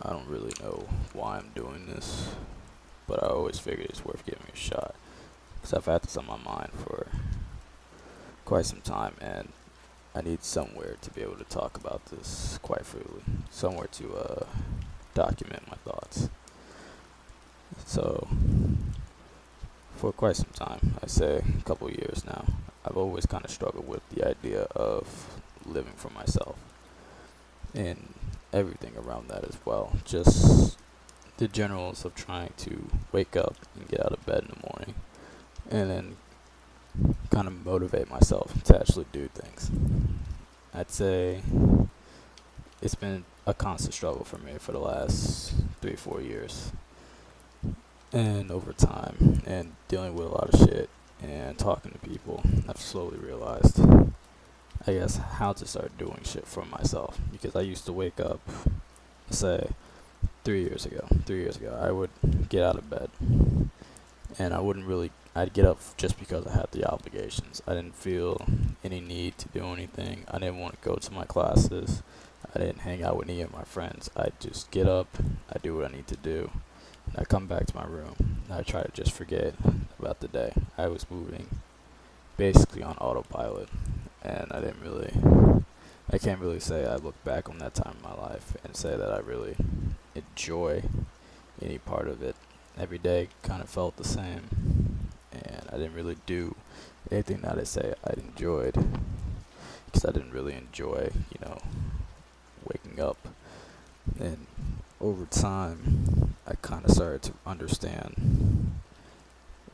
I don't really know why I'm doing this, but I always figured it's worth giving a shot. Because I've had this on my mind for quite some time, and I need somewhere to be able to talk about this quite freely. Somewhere to document my thoughts. So, for quite some time, I say a couple years now, I've always kind of struggled with the idea of living for myself and everything around that as well. Just the generals of trying to wake up and get out of bed in the morning and then kind of motivate myself to actually do things. I'd say it's been a constant struggle for me for the last 3, 4 years. And over time, and dealing with a lot of shit and talking to people, I've slowly realized, I guess, how to start doing shit for myself. Because I used to wake up, say, 3 years ago. 3 years ago, I would get out of bed, and I'd get up just because I had the obligations. I didn't feel any need to do anything. I didn't want to go to my classes. I didn't hang out with any of my friends. I'd just get up, I do what I need to do, and I come back to my room, and I try to just forget about the day. I was moving basically on autopilot, and I can't really say I look back on that time in my life and say that I really enjoy any part of it. Every day kind of felt the same, and I didn't really do anything that I say I enjoyed because I didn't really enjoy, waking up. And over time, I kind of started to understand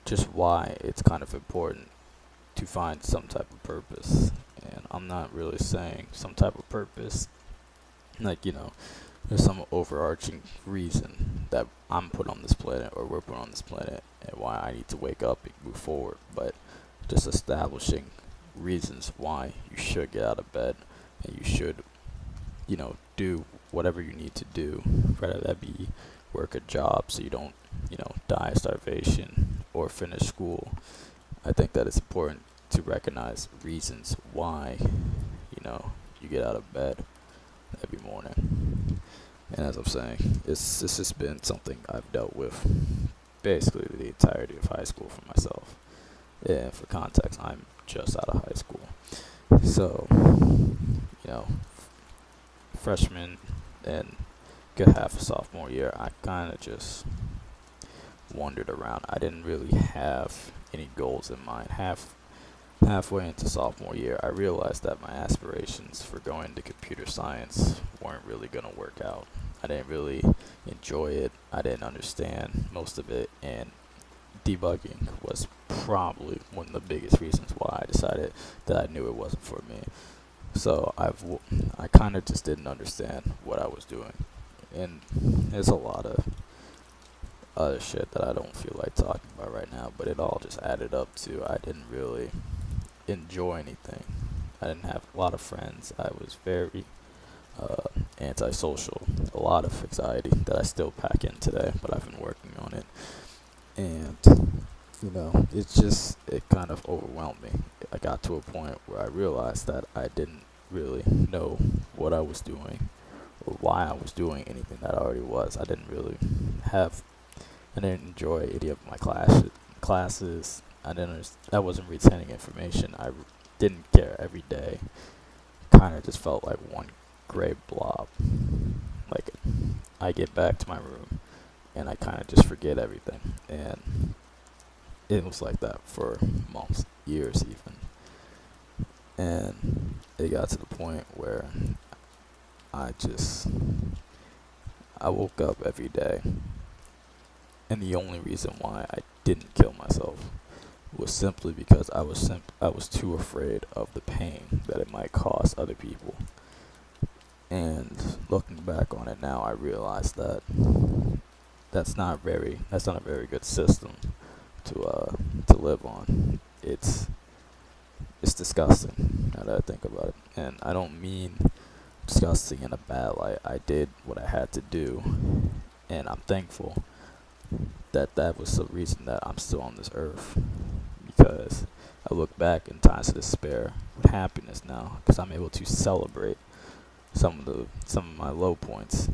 just why it's kind of important to find some type of purpose. And I'm not really saying some type of purpose, like, there's some overarching reason that I'm put on this planet or we're put on this planet and why I need to wake up and move forward, but just establishing reasons why you should get out of bed and you should, do whatever you need to do, whether that be work a job so you don't, die of starvation or finish school. I think that it's important to recognize reasons why, you get out of bed every morning. And as I'm saying, it's just been something I've dealt with basically the entirety of high school for myself. And for context, I'm just out of high school. So, freshman and good half of sophomore year, I kind of just wandered around. I didn't really have any goals in mind. Halfway into sophomore year, I realized that my aspirations for going to computer science weren't really going to work out. I didn't really enjoy it. I didn't understand most of it, and debugging was probably one of the biggest reasons why I decided that I knew it wasn't for me. So I kind of just didn't understand what I was doing, and there's a lot of other shit that I don't feel like talking about right now, but it all just added up to I didn't really enjoy anything. I didn't have a lot of friends. I was very antisocial. A lot of anxiety that I still pack in today, but I've been working on it. And it kind of overwhelmed me. I got to a point where I realized that I didn't really know what I was doing or why I was doing anything that I already was. Have I didn't enjoy any of my classes. I wasn't retaining information. Didn't care every day. Kind of just felt like one gray blob. Like I get back to my room and I kind of just forget everything. And it was like that for months, years even. And it got to the point where I just I woke up every day, and the only reason why I didn't kill myself was simply because I was too afraid of the pain that it might cause other people. And looking back on it now, I realize that that's not a very good system to live on. It's disgusting now that I think about it, and I don't mean disgusting in a bad light. I did what I had to do, and I'm thankful that was the reason that I'm still on this earth, because I look back in times of despair with happiness now because I'm able to celebrate some of my low points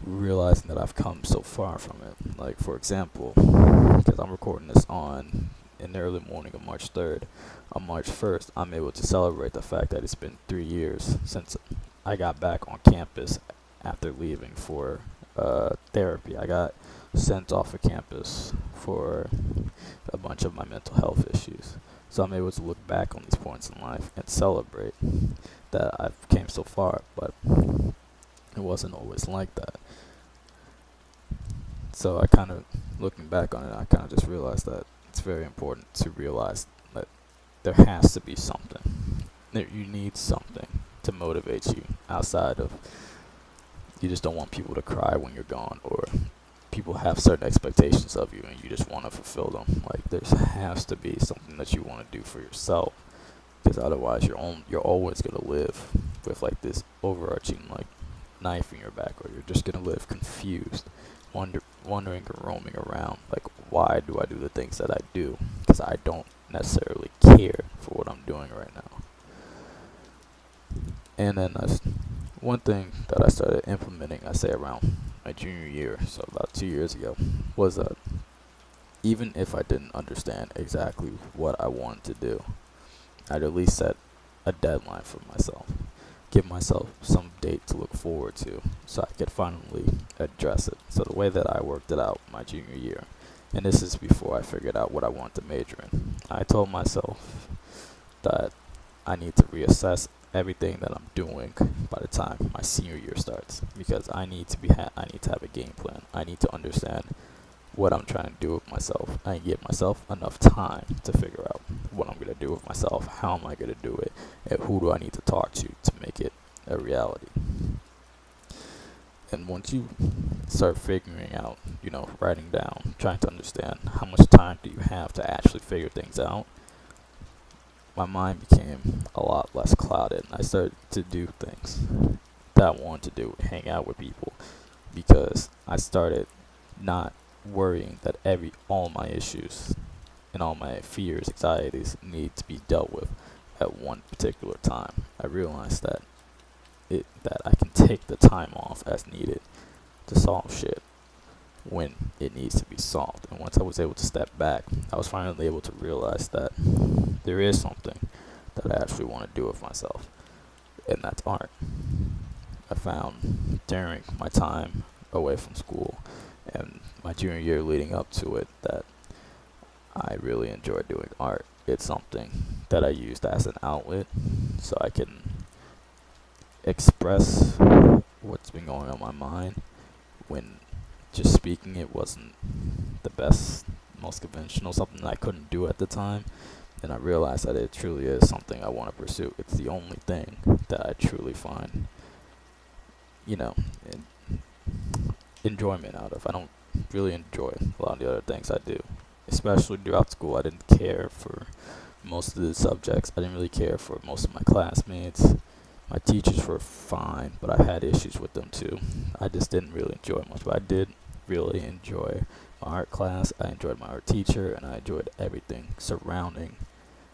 realizing that I've come so far from it. Like, for example, because I'm recording this on in the early morning of March 3rd, on March 1st, I'm able to celebrate the fact that it's been 3 years since I got back on campus after leaving for therapy. I got sent off of campus for a bunch of my mental health issues. So I'm able to look back on these points in life and celebrate that I've came so far, but it wasn't always like that. So I kind of, looking back on it, I kind of just realized that it's very important to realize that there has to be something. That you need something to motivate you outside of, you just don't want people to cry when you're gone, or people have certain expectations of you and you just want to fulfill them. Like, there has to be something that you want to do for yourself, because otherwise you're always going to live with like this overarching like knife in your back, or you're just going to live confused, wondering and roaming around like, why do I do the things that I do? Because I don't necessarily care for what I'm doing right now. And then one thing that I started implementing, I say around my junior year, so about 2 years ago, was that even if I didn't understand exactly what I wanted to do, I'd at least set a deadline for myself, give myself some date to look forward to, so I could finally address it. So the way that I worked it out my junior year, and this is before I figured out what I wanted to major in, I told myself that I need to reassess everything that I'm doing by the time my senior year starts, because I need to have a game plan. I need to understand what I'm trying to do with myself. I give myself enough time to figure out what I'm going to do with myself, how am I going to do it, and who do I need to talk to make it a reality. And once you start figuring out, writing down, trying to understand how much time do you have to actually figure things out, my mind became a lot less clouded, and I started to do things that I wanted to do, hang out with people, because I started not worrying that all my issues and all my fears, anxieties need to be dealt with at one particular time. I realized that I can take the time off as needed to solve shit when it needs to be solved. And once I was able to step back, I was finally able to realize that there is something that I actually want to do with myself, and that's art. I found during my time away from school and my junior year leading up to it that I really enjoy doing art. It's something that I used as an outlet so I can express what's been going on in my mind, when just speaking it wasn't the best, most conventional, something that I couldn't do at the time. And I realized that it truly is something I want to pursue. It's the only thing that I truly find, enjoyment out of. I don't really enjoy a lot of the other things I do, especially throughout school. I didn't care for most of the subjects. I didn't really care for most of my classmates. My teachers were fine, but I had issues with them too. I just didn't really enjoy much, but I did really enjoy my art class. I enjoyed my art teacher, and I enjoyed everything surrounding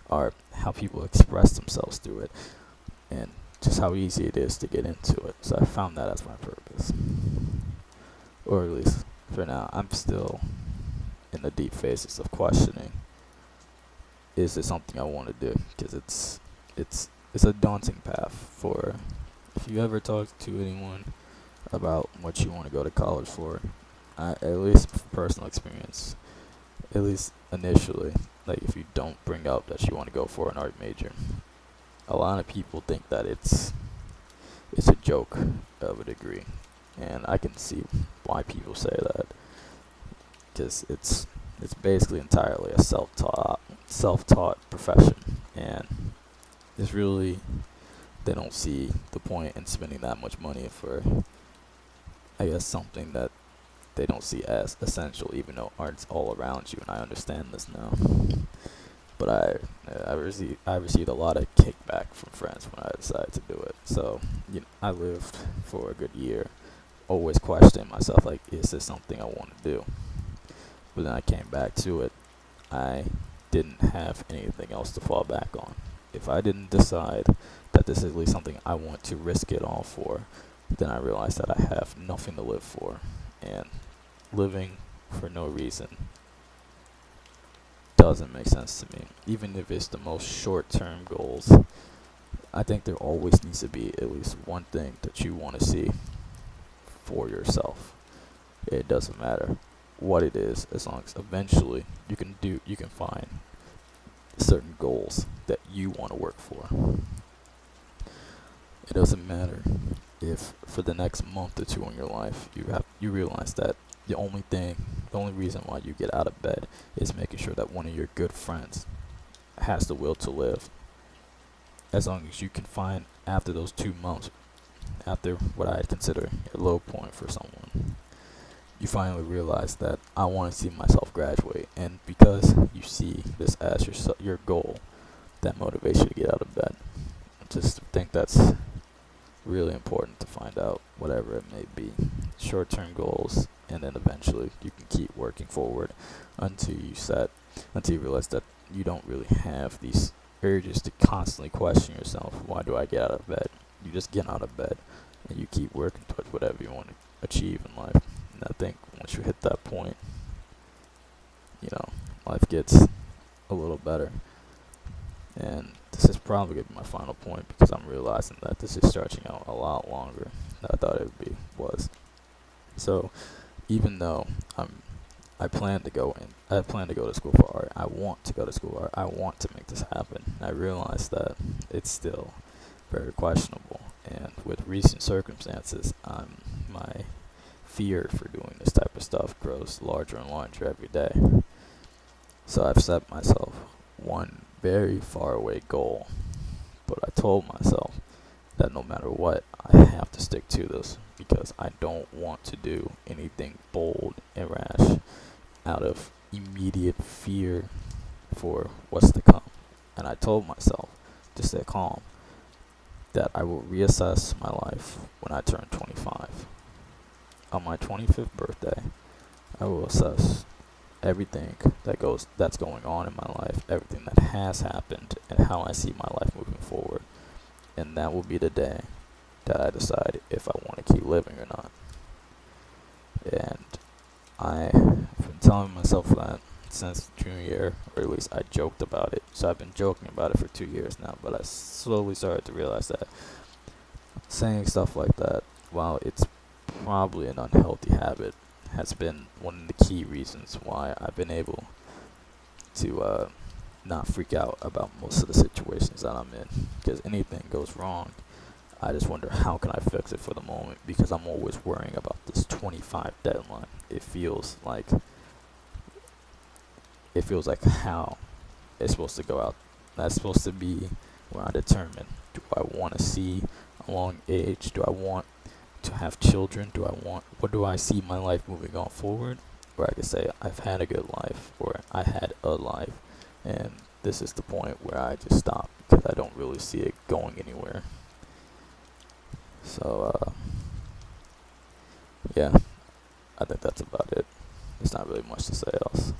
art, how people express themselves through it, and just how easy it is to get into it. So I found that as my purpose. Or at least for now, I'm still in the deep phases of questioning, is it something I want to do? Because it's a daunting path. For if you ever talk to anyone about what you want to go to college for, at least personal experience, at least initially, like if you don't bring up that you want to go for an art major, a lot of people think that it's a joke of a degree, and I can see why people say that, because it's basically entirely a self-taught profession, and it's really, they don't see the point in spending that much money for, I guess, something that they don't see as essential, even though art's all around you, and I understand this now. But I received a lot of kickback from friends when I decided to do it. So I lived for a good year, always questioning myself, like, is this something I want to do? But then I came back to it. I didn't have anything else to fall back on. If I didn't decide that this is at least something I want to risk it all for, then I realized that I have nothing to live for, and living for no reason doesn't make sense to me. Even if it's the most short-term goals, I think there always needs to be at least one thing that you want to see for yourself. It doesn't matter what it is, as long as eventually you can find certain goals that you want to work for. It doesn't matter if for the next month or two in your life you realize that the only reason why you get out of bed is making sure that one of your good friends has the will to live. As long as you can find, after those 2 months, after what I consider a low point for someone, you finally realize that I want to see myself graduate, and because you see this as your goal, that motivates you to get out of bed. I just think that's really important to find out, whatever it may be. Short-term goals, and then eventually you can keep working forward until you realize that you don't really have these urges to constantly question yourself. Why do I get out of bed? You just get out of bed and you keep working towards whatever you want to achieve in life. And I think once you hit that point, life gets a little better. And this is probably going to be my final point, because I'm realizing that this is stretching out a lot longer than I thought it was. So even though I plan to go to school for art, I want to go to school for art, I want to make this happen, I realize that it's still very questionable. And with recent circumstances, my fear for doing this type of stuff grows larger and larger every day. So I've set myself one very far away goal, but I told myself that no matter what, I have to stick to this, because I don't want to do anything bold and rash out of immediate fear for what's to come. And I told myself to stay calm, that I will reassess my life when I turn 25. On my 25th birthday, I will assess everything that's going on in my life, everything that has happened, and how I see my life moving forward. And that will be the day that I decide if I want to keep living or not. And I've been telling myself that since junior year, or at least I joked about it. So I've been joking about it for 2 years now, but I slowly started to realize that saying stuff like that, while it's probably an unhealthy habit, has been one of the key reasons why I've been able to not freak out about most of the situations that I'm in. Because anything goes wrong, I just wonder, how can I fix it for the moment? Because I'm always worrying about this 25 deadline. It feels like how it's supposed to go out. That's supposed to be where I determine, do I want to see a long age? Do I want to have children? What do I see my life moving on forward? Where I can say, I've had a good life, or I had a life, and this is the point where I just stop, because I don't really see it going anywhere. So, yeah, I think that's about it. There's not really much to say else.